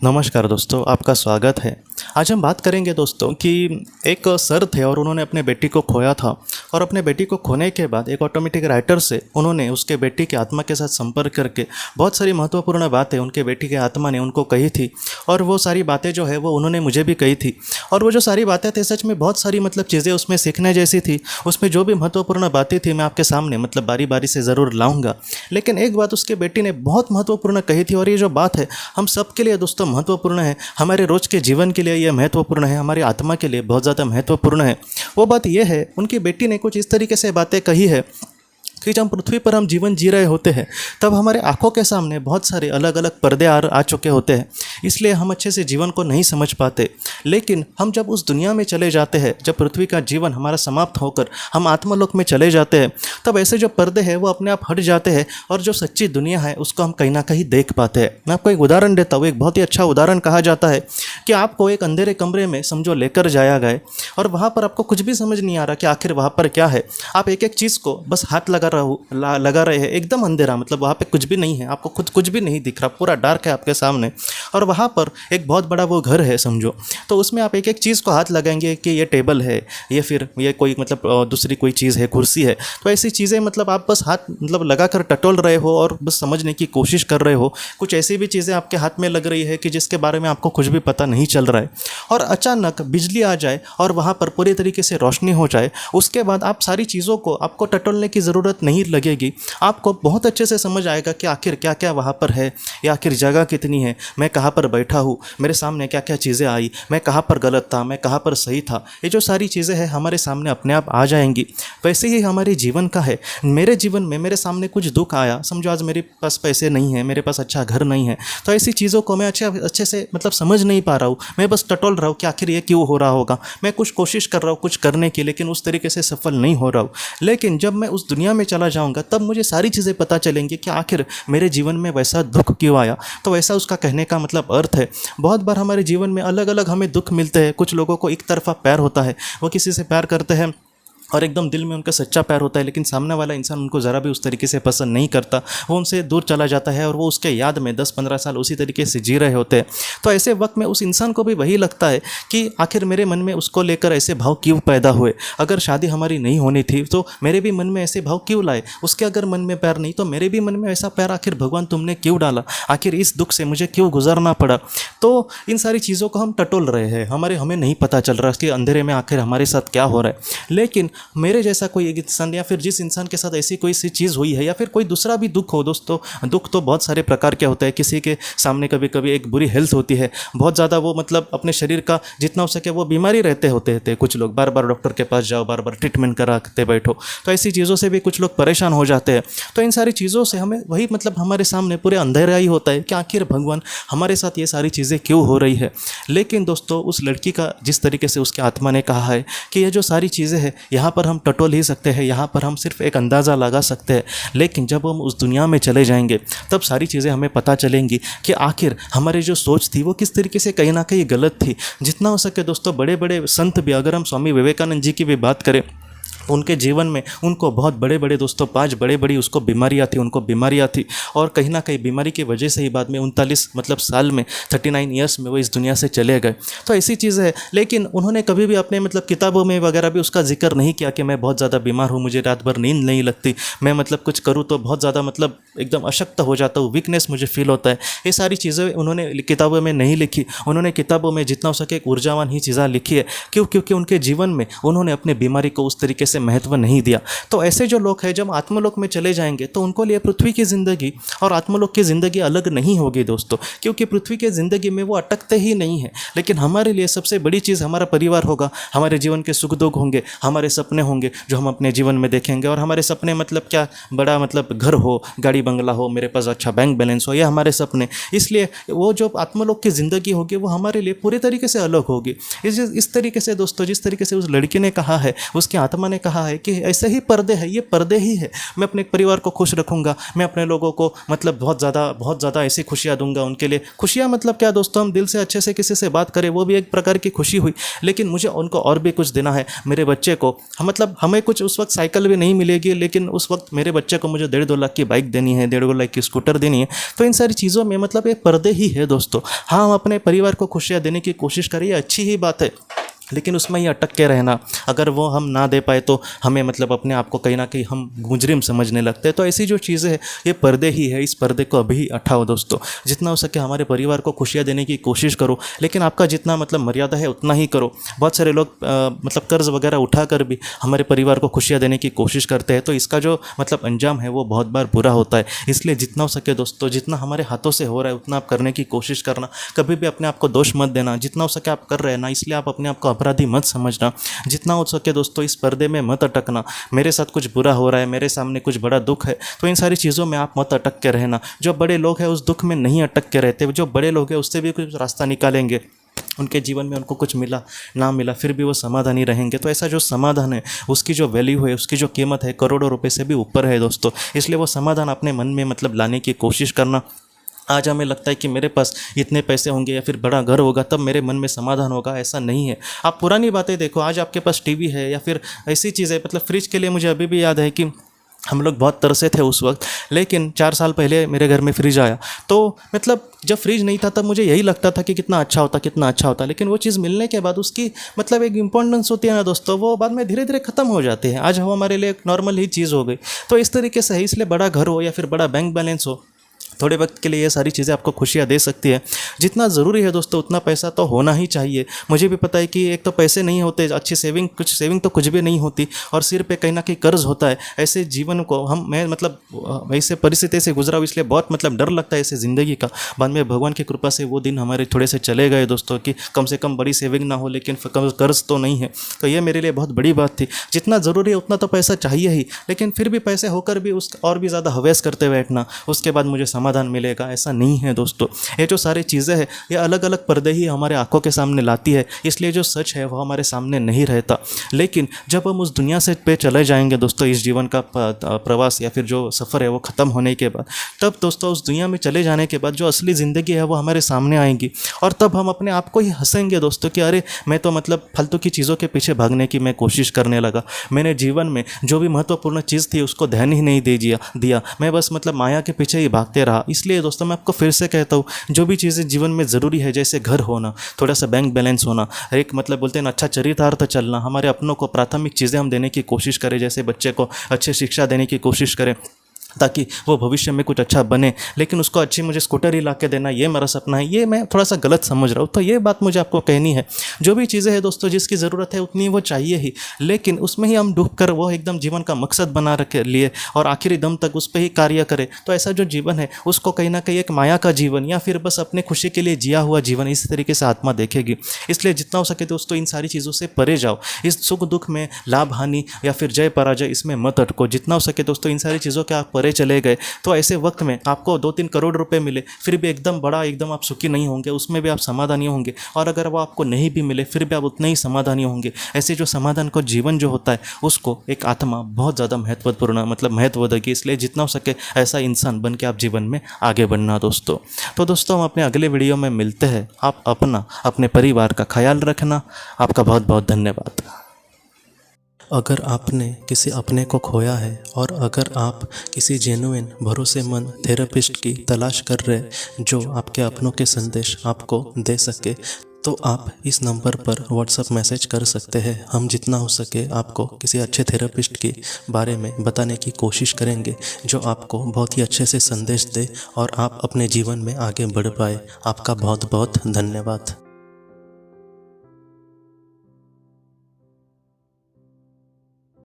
नमस्कार दोस्तों, आपका स्वागत है। आज हम बात करेंगे दोस्तों कि एक सर थे और उन्होंने अपने बेटी को खोया था और अपने बेटी को खोने के बाद एक ऑटोमेटिक राइटर से उन्होंने उसके बेटी की आत्मा के साथ संपर्क करके बहुत सारी महत्वपूर्ण बातें उनके बेटी की आत्मा ने उनको कही थी और वो सारी बातें जो है वो उन्होंने मुझे भी कही थी। और वो जो सारी बातें थी सच में बहुत सारी चीज़ें उसमें सीखने जैसी थी। उसमें जो भी महत्वपूर्ण बातें थी मैं आपके सामने बारी बारी से ज़रूर लाऊंगा। लेकिन एक बात उसके बेटी ने बहुत महत्वपूर्ण कही थी और ये जो बात है हम सबके लिए दोस्तों महत्वपूर्ण है, हमारे रोज़ के जीवन के लिए ये महत्वपूर्ण है, हमारी आत्मा के लिए बहुत ज़्यादा महत्वपूर्ण है। वो बात यह है, उनकी बेटी ने कुछ इस तरीके से बातें कही है कि जब पृथ्वी पर हम जीवन जी रहे होते हैं तब हमारे आंखों के सामने बहुत सारे अलग अलग पर्दे आ चुके होते हैं, इसलिए हम अच्छे से जीवन को नहीं समझ पाते। लेकिन हम जब उस दुनिया में चले जाते हैं, जब पृथ्वी का जीवन हमारा समाप्त होकर हम आत्मलोक में चले जाते हैं, तब ऐसे जो पर्दे हैं वो अपने आप हट जाते हैं और जो सच्ची दुनिया है उसको हम कहीं ना कहीं देख पाते हैं। मैं आपको एक उदाहरण देता हूँ। एक बहुत ही अच्छा उदाहरण कहा जाता है कि आपको एक अंधेरे कमरे में समझो लेकर जाया गया और वहाँ पर आपको कुछ भी समझ नहीं आ रहा कि आखिर वहाँ पर क्या है। आप एक एक चीज़ को बस हाथ लगा रहे हैं, एकदम अंधेरा, वहाँ पे कुछ भी नहीं है, आपको खुद कुछ भी नहीं दिख रहा, पूरा डार्क है आपके सामने। और वहाँ पर एक बहुत बड़ा वो घर है समझो, तो उसमें आप एक एक चीज़ को हाथ लगाएंगे कि ये टेबल है, ये फिर ये कोई दूसरी कोई चीज़ है, कुर्सी है। तो ऐसी चीज़ें आप बस हाथ लगा कर टटोल रहे हो और बस समझने की कोशिश कर रहे हो। कुछ ऐसी भी चीज़ें आपके हाथ में लग रही है कि जिसके बारे में आपको कुछ भी पता नहीं चल रहा है। और अचानक बिजली आ जाए और वहाँ पर पूरी तरीके से रोशनी हो जाए, उसके बाद आप सारी चीज़ों को आपको टटोलने की ज़रूरत नहीं लगेगी। आपको बहुत अच्छे से समझ आएगा कि आखिर क्या क्या वहाँ पर है, या आखिर जगह कितनी है, मैं कहाँ पर बैठा हूँ, मेरे सामने क्या क्या चीज़ें आई, मैं कहाँ पर गलत था, मैं कहाँ पर सही था। ये जो सारी चीज़ें हैं हमारे सामने अपने आप आ जाएंगी। वैसे ही हमारे जीवन का है। मेरे जीवन में मेरे सामने कुछ दुख आया, समझो आज मेरे पास पैसे नहीं है, मेरे पास अच्छा घर नहीं है, तो ऐसी चीज़ों को मैं अच्छे से समझ नहीं पा रहा हूँ। मैं बस टटोल रहा हूँ कि आखिर ये क्यों हो रहा होगा। मैं कुछ कोशिश कर रहा हूँ कुछ करने की, लेकिन उस तरीके से सफल नहीं हो रहा हूँ। लेकिन जब मैं उस दुनिया में चला जाऊँगा तब मुझे सारी चीज़ें पता चलेंगी कि आखिर मेरे जीवन में वैसा दुख क्यों आया। तो वैसा उसका कहने का अर्थ है। बहुत बार हमारे जीवन में अलग अलग हमें दुख मिलते हैं। कुछ लोगों को एक तरफा प्यार होता है, वो किसी से प्यार करते हैं और एकदम दिल में उनका सच्चा प्यार होता है, लेकिन सामने वाला इंसान उनको ज़रा भी उस तरीके से पसंद नहीं करता, वो उनसे दूर चला जाता है और वो उसके याद में 10-15 साल उसी तरीके से जी रहे होते हैं। तो ऐसे वक्त में उस इंसान को भी वही लगता है कि आखिर मेरे मन में उसको लेकर ऐसे भाव क्यों पैदा हुए। अगर शादी हमारी नहीं होनी थी तो मेरे भी मन में ऐसे भाव क्यों लाए। उसके अगर मन में प्यार नहीं तो मेरे भी मन में ऐसा प्यार आखिर भगवान तुमने क्यों डाला। आखिर इस दुख से मुझे क्यों गुजरना पड़ा। तो इन सारी चीज़ों को हम टटोल रहे हैं, हमें नहीं पता चल रहा कि अंधेरे में आखिर हमारे साथ क्या हो रहा है। लेकिन मेरे जैसा कोई एक इंसान या फिर जिस इंसान के साथ ऐसी कोई सी चीज़ हुई है या फिर कोई दूसरा भी दुख हो, दोस्तों दुख तो बहुत सारे प्रकार के होता है। किसी के सामने कभी कभी एक बुरी हेल्थ होती है, बहुत ज़्यादा वो अपने शरीर का जितना हो सके वो बीमारी रहते होते कुछ लोग बार बार डॉक्टर के पास जाओ, बार बार ट्रीटमेंट कराते बैठो, तो ऐसी चीज़ों से भी कुछ लोग परेशान हो जाते हैं। तो इन सारी चीज़ों से हमें वही हमारे सामने पूरे अंधेरा ही होता है कि आखिर भगवान हमारे साथ ये सारी चीज़ें क्यों हो रही है। लेकिन दोस्तों उस लड़की का जिस तरीके से उसके आत्मा ने कहा है कि ये जो सारी चीज़ें हैं यहाँ पर हम टटोल ही सकते हैं, यहाँ पर हम सिर्फ एक अंदाज़ा लगा सकते हैं, लेकिन जब हम उस दुनिया में चले जाएंगे तब सारी चीज़ें हमें पता चलेंगी कि आखिर हमारी जो सोच थी वो किस तरीके से कहीं ना कहीं गलत थी। जितना हो सके दोस्तों बड़े बड़े संत भी, अगर हम स्वामी विवेकानंद जी की भी बात करें, उनके जीवन में उनको बहुत बड़े बड़े दोस्तों 5 बड़े बड़ी उसको बीमारियाँ थी और कहीं ना कहीं बीमारी की वजह से ही बाद में 39 साल में 39 ईयर्स में वो इस दुनिया से चले गए। तो ऐसी चीज़ है। लेकिन उन्होंने कभी भी अपने किताबों में वगैरह भी उसका जिक्र नहीं किया कि मैं बहुत ज़्यादा बीमार हूँ, मुझे रात भर नींद नहीं लगती, मैं कुछ करूँ तो बहुत ज़्यादा एकदम अशक्त हो जाता हूँ, वीकनेस मुझे फील होता है। ये सारी चीज़ें उन्होंने किताबों में नहीं लिखी। उन्होंने किताबों में जितना हो सके एक ऊर्जावान ही चीज़ें लिखी है। क्योंकि उनके जीवन में उन्होंने अपने बीमारी को उस तरीके से महत्व नहीं दिया। तो ऐसे जो लोग हैं जब आत्मलोक में चले जाएंगे तो उनको लिए पृथ्वी की ज़िंदगी और आत्मलोक की ज़िंदगी अलग नहीं होगी दोस्तों, क्योंकि पृथ्वी की ज़िंदगी में वो अटकते ही नहीं है। लेकिन हमारे लिए सबसे बड़ी चीज़ हमारा परिवार होगा, हमारे जीवन के सुख दुख होंगे, हमारे सपने होंगे जो हम अपने जीवन में देखेंगे। और हमारे सपने क्या बड़ा घर हो, गाड़ी बंगला हो, मेरे पास अच्छा बैंक बैलेंस हो, ये हमारे सपने। इसलिए वो जो आत्मलोक की ज़िंदगी होगी वो हमारे लिए पूरी तरीके से अलग होगी। इस तरीके से दोस्तों जिस तरीके से उस लड़की ने कहा है, उसकी आत्मा ने कहा है कि ऐसे ही पर्दे है, ये पर्दे ही है। मैं अपने परिवार को खुश रखूँगा, मैं अपने लोगों को मतलब बहुत ज़्यादा ऐसी खुशियाँ दूंगा उनके लिए। खुशियाँ मतलब क्या दोस्तों, हम दिल से अच्छे से किसी से बात करें वो भी एक प्रकार की खुशी हुई, लेकिन मुझे उनको और भी कुछ देना है। मेरे बच्चे को मतलब हमें कुछ उस वक्त साइकिल भी नहीं मिलेगी, लेकिन उस वक्त मेरे बच्चे को मुझे 1.5-2 लाख की बाइक देनी है, 1.5-2 लाख की स्कूटर देनी है। तो इन सारी चीज़ों में मतलब ये पर्दे ही है दोस्तों। हाँ, हम अपने परिवार को खुशियाँ देने की कोशिश करें, ये अच्छी ही बात है, लेकिन उसमें ही अटक के रहना, अगर वो हम ना दे पाए तो हमें मतलब अपने आप को कहीं ना कहीं हम मुजरिम समझने लगते हैं। तो ऐसी जो चीज़ें हैं ये पर्दे ही है, इस पर्दे को अभी हटाओ दोस्तों। जितना हो सके हमारे परिवार को खुशियाँ देने की कोशिश करो, लेकिन आपका जितना मतलब मर्यादा है उतना ही करो। बहुत सारे लोग मतलब कर्ज वगैरह उठा कर भी हमारे परिवार को खुशियाँ देने की कोशिश करते हैं, तो इसका जो मतलब अंजाम है वो बहुत बार बुरा होता है। इसलिए जितना हो सके दोस्तों, जितना हमारे हाथों से हो रहा है उतना आप करने की कोशिश करना। कभी भी अपने आप को दोष मत देना, जितना हो सके आप कर रहे हैं ना, इसलिए आप अपने आप को अपराधी मत समझना। जितना हो सके दोस्तों इस पर्दे में मत अटकना। मेरे साथ कुछ बुरा हो रहा है, मेरे सामने कुछ बड़ा दुख है, तो इन सारी चीज़ों में आप मत अटक के रहना। जो बड़े लोग हैं उस दुख में नहीं अटक के रहते, जो बड़े लोग हैं उससे भी कुछ रास्ता निकालेंगे। उनके जीवन में उनको कुछ मिला ना मिला फिर भी वो समाधानी रहेंगे। तो ऐसा जो समाधान है उसकी जो वैल्यू है, उसकी जो कीमत है करोड़ों रुपए से भी ऊपर है दोस्तों। इसलिए वो समाधान अपने मन में मतलब लाने की कोशिश करना। आज हमें लगता है कि मेरे पास इतने पैसे होंगे या फिर बड़ा घर होगा तब मेरे मन में समाधान होगा, ऐसा नहीं है। आप पुरानी बातें देखो, आज आपके पास टीवी है या फिर ऐसी चीज़ है, मतलब फ्रिज के लिए मुझे अभी भी याद है कि हम लोग बहुत तरसे थे उस वक्त, लेकिन 4 साल पहले मेरे घर में फ्रिज आया। तो मतलब जब फ्रिज नहीं था तब मुझे यही लगता था कि कितना अच्छा होता, कितना अच्छा होता, लेकिन वो चीज़ मिलने के बाद उसकी मतलब एक इंपॉर्टेंस होती है ना दोस्तों, वो बाद में धीरे धीरे ख़त्म हो जाती है। आज वो हमारे लिए एक नॉर्मल ही चीज़ हो गई। तो इस तरीके से है, इसलिए बड़ा घर हो या फिर बड़ा बैंक बैलेंस हो, थोड़े वक्त के लिए ये सारी चीज़ें आपको खुशियाँ दे सकती है। जितना ज़रूरी है दोस्तों उतना पैसा तो होना ही चाहिए। मुझे भी पता है कि एक तो पैसे नहीं होते, अच्छी सेविंग तो कुछ भी नहीं होती, और सिर पे कहीं ना कहीं कर्ज होता है। ऐसे जीवन को मैं मतलब ऐसे परिस्थिति से गुजरा हूँ, इसलिए बहुत मतलब डर लगता है ऐसे ज़िंदगी का। बाद में भगवान की कृपा से वो दिन हमारे थोड़े से चले गए दोस्तों, कि कम से कम बड़ी सेविंग ना हो लेकिन कर्ज तो नहीं है। तो ये मेरे लिए बहुत बड़ी बात थी। जितना ज़रूरी है उतना तो पैसा चाहिए ही, लेकिन फिर भी पैसे होकर भी उस और भी ज़्यादा हवस करते बैठना, उसके बाद मुझे समाधान मिलेगा, ऐसा नहीं है दोस्तों। ये जो सारी चीज़ें हैं ये अलग अलग पर्दे ही हमारे आंखों के सामने लाती है, इसलिए जो सच है वो हमारे सामने नहीं रहता। लेकिन जब हम उस दुनिया से पे चले जाएंगे दोस्तों, इस जीवन का प्रवास या फिर जो सफ़र है वो ख़त्म होने के बाद, तब दोस्तों उस दुनिया में चले जाने के बाद जो असली ज़िंदगी है वो हमारे सामने आएंगी, और तब हम अपने आप को ही हंसेंगे दोस्तों कि अरे मैं तो मतलब फालतू की चीज़ों के पीछे भागने की मैं कोशिश करने लगा। मैंने जीवन में जो भी महत्वपूर्ण चीज़ थी उसको ध्यान ही नहीं दिया, मैं बस मतलब माया के पीछे ही भागते रहा। इसलिए दोस्तों मैं आपको फिर से कहता हूँ, जो भी चीज़ें जीवन में ज़रूरी है, जैसे घर होना, थोड़ा सा बैंक बैलेंस होना, एक मतलब बोलते हैं ना अच्छा चरितार्थ चलना, हमारे अपनों को प्राथमिक चीज़ें हम देने की कोशिश करें, जैसे बच्चे को अच्छी शिक्षा देने की कोशिश करें ताकि वो भविष्य में कुछ अच्छा बने, लेकिन उसको अच्छी मुझे स्कूटर ही ला के देना ये मेरा सपना है, ये मैं थोड़ा सा गलत समझ रहा हूँ। तो ये बात मुझे आपको कहनी है। जो भी चीज़ें हैं दोस्तों जिसकी ज़रूरत है उतनी वो चाहिए ही, लेकिन उसमें ही हम डूब कर वो एकदम जीवन का मकसद बना रखे लिए और आखिरी दम तक उस पर ही कार्य करें, तो ऐसा जो जीवन है उसको कहीं ना कहीं एक माया का जीवन या फिर बस अपने खुशी के लिए जिया हुआ जीवन इस तरीके से आत्मा देखेगी। इसलिए जितना हो सके दोस्तों इन सारी चीज़ों से परे जाओ। इस सुख दुख में लाभ हानि या फिर जय पराजय इसमें मत अटको। जितना हो सके दोस्तों इन सारी चीज़ों के आप परे चले गए तो ऐसे वक्त में आपको 2-3 करोड़ रुपए मिले फिर भी एकदम आप सुखी नहीं होंगे, उसमें भी आप समाधानी होंगे, और अगर वो आपको नहीं भी मिले फिर भी आप उतने ही समाधानी होंगे। ऐसे जो समाधान को जीवन जो होता है उसको एक आत्मा बहुत ज़्यादा महत्वपूर्ण महत्व देगी। इसलिए जितना हो सके ऐसा इंसान बन के आप जीवन में आगे बढ़ना दोस्तों। तो दोस्तों हम अपने अगले वीडियो में मिलते हैं। आप अपने परिवार का ख्याल रखना। आपका बहुत बहुत धन्यवाद। अगर आपने किसी अपने को खोया है और अगर आप किसी जेन्युइन भरोसेमंद थेरेपिस्ट की तलाश कर रहे जो आपके अपनों के संदेश आपको दे सके, तो आप इस नंबर पर व्हाट्सएप मैसेज कर सकते हैं। हम जितना हो सके आपको किसी अच्छे थेरेपिस्ट के बारे में बताने की कोशिश करेंगे जो आपको बहुत ही अच्छे से संदेश दे और आप अपने जीवन में आगे बढ़ पाए। आपका बहुत बहुत धन्यवाद।